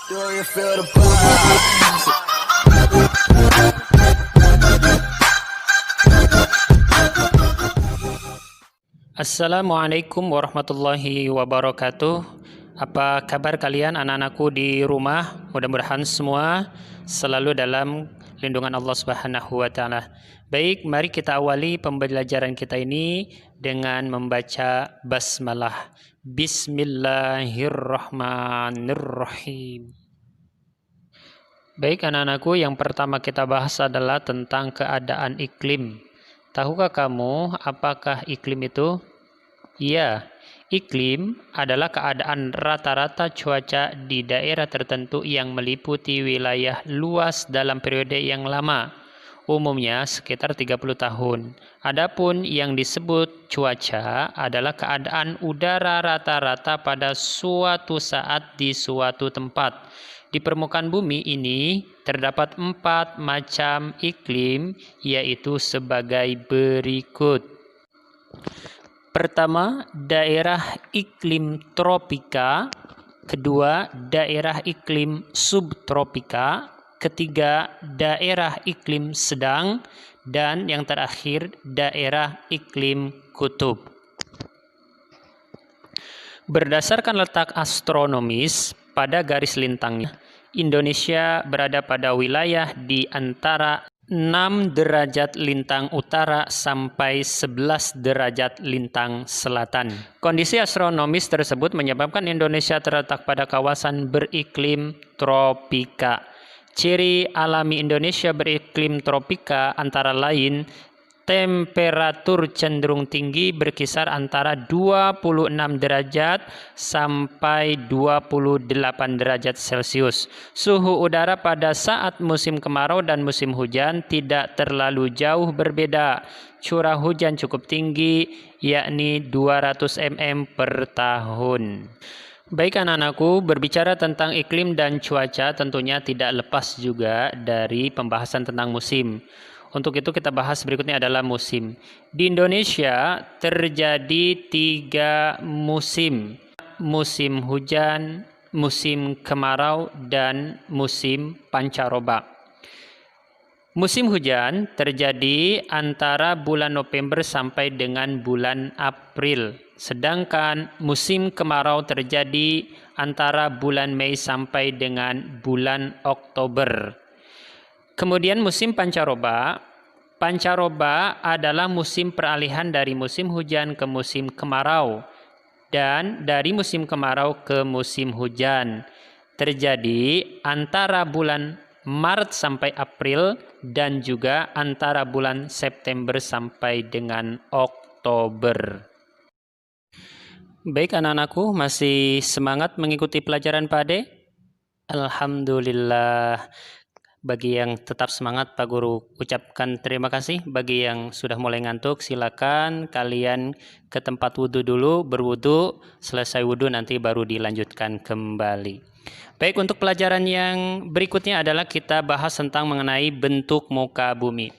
Do you feel the vibe? Assalamualaikum warahmatullahi wabarakatuh. Apa kabar kalian anak-anakku di rumah? Mudah-mudahan semua selalu dalam lindungan Allah Subhanahu wa taala. Baik, mari kita awali pembelajaran kita ini dengan membaca basmalah. Bismillahirrahmanirrahim. Baik anak-anakku, yang pertama kita bahas adalah tentang keadaan iklim. Tahukah kamu apakah iklim itu? Ya, iklim adalah keadaan rata-rata cuaca di daerah tertentu yang meliputi wilayah luas dalam periode yang lama, umumnya sekitar 30 tahun. Adapun yang disebut cuaca adalah keadaan udara rata-rata pada suatu saat di suatu tempat. Di permukaan bumi ini terdapat 4 macam iklim, yaitu sebagai berikut. Pertama, daerah iklim tropika. Kedua, daerah iklim subtropika. Ketiga, daerah iklim sedang. Dan yang terakhir, daerah iklim kutub. Berdasarkan letak astronomis pada garis lintangnya, Indonesia berada pada wilayah di antara 6 derajat lintang utara sampai 11 derajat lintang selatan. Kondisi astronomis tersebut menyebabkan Indonesia terletak pada kawasan beriklim tropika. Ciri alami Indonesia beriklim tropika antara lain temperatur cenderung tinggi berkisar antara 26 derajat sampai 28 derajat Celcius. Suhu udara pada saat musim kemarau dan musim hujan tidak terlalu jauh berbeda. Curah hujan cukup tinggi, yakni 200 mm per tahun. Baik anak-anakku, berbicara tentang iklim dan cuaca tentunya tidak lepas juga dari pembahasan tentang musim. Untuk itu kita bahas berikutnya adalah musim. Di Indonesia terjadi 3 musim. Musim hujan, musim kemarau, dan musim pancaroba. Musim hujan terjadi antara bulan November sampai dengan bulan April. Sedangkan musim kemarau terjadi antara bulan Mei sampai dengan bulan Oktober. Kemudian musim pancaroba. Pancaroba adalah musim peralihan dari musim hujan ke musim kemarau dan dari musim kemarau ke musim hujan. Terjadi antara bulan Maret sampai April dan juga antara bulan September sampai dengan Oktober. Baik anak-anakku, masih semangat mengikuti pelajaran Pak Ade? Alhamdulillah. Bagi yang tetap semangat, Pak Guru ucapkan terima kasih. Bagi yang sudah mulai ngantuk, silakan kalian ke tempat wudhu dulu, berwudhu, selesai wudhu nanti baru dilanjutkan kembali. Baik, untuk pelajaran yang berikutnya adalah kita bahas tentang mengenai bentuk muka bumi.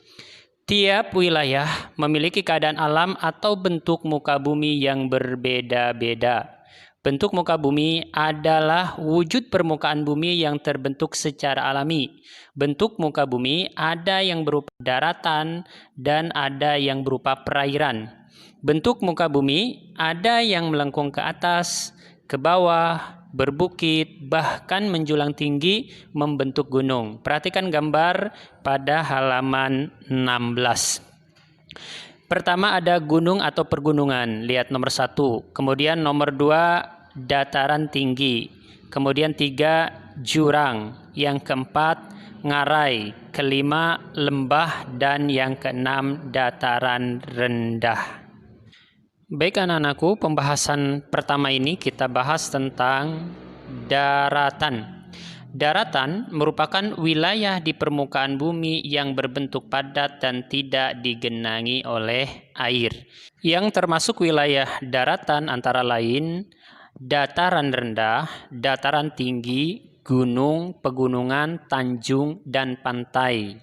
Tiap wilayah memiliki keadaan alam atau bentuk muka bumi yang berbeda-beda. Bentuk muka bumi adalah wujud permukaan bumi yang terbentuk secara alami. Bentuk muka bumi ada yang berupa daratan dan ada yang berupa perairan. Bentuk muka bumi ada yang melengkung ke atas, ke bawah, berbukit, bahkan menjulang tinggi membentuk gunung. Perhatikan gambar pada halaman 16. Pertama ada gunung atau pergunungan, lihat nomor 1. Kemudian nomor 2 dataran tinggi. Kemudian 3 jurang. Yang keempat ngarai. Kelima lembah dan yang keenam dataran rendah. Baik anak-anakku, pembahasan pertama ini kita bahas tentang daratan. Daratan merupakan wilayah di permukaan bumi yang berbentuk padat dan tidak digenangi oleh air. Yang termasuk wilayah daratan antara lain dataran rendah, dataran tinggi, gunung, pegunungan, tanjung, dan pantai.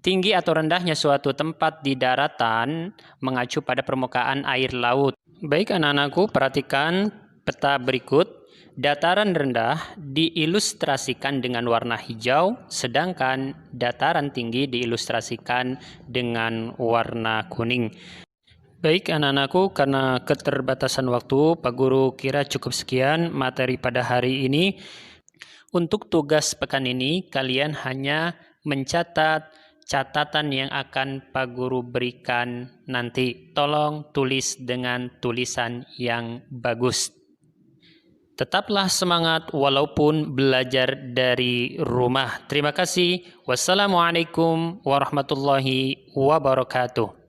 Tinggi atau rendahnya suatu tempat di daratan mengacu pada permukaan air laut. Baik anak-anakku, perhatikan peta berikut. Dataran rendah diilustrasikan dengan warna hijau, sedangkan dataran tinggi diilustrasikan dengan warna kuning. Baik anak-anakku, karena keterbatasan waktu, Pak Guru kira cukup sekian materi pada hari ini. Untuk tugas pekan ini, kalian hanya mencatat catatan yang akan Pak Guru berikan nanti. Tolong tulis dengan tulisan yang bagus. Tetaplah semangat walaupun belajar dari rumah. Terima kasih. Wassalamualaikum warahmatullahi wabarakatuh.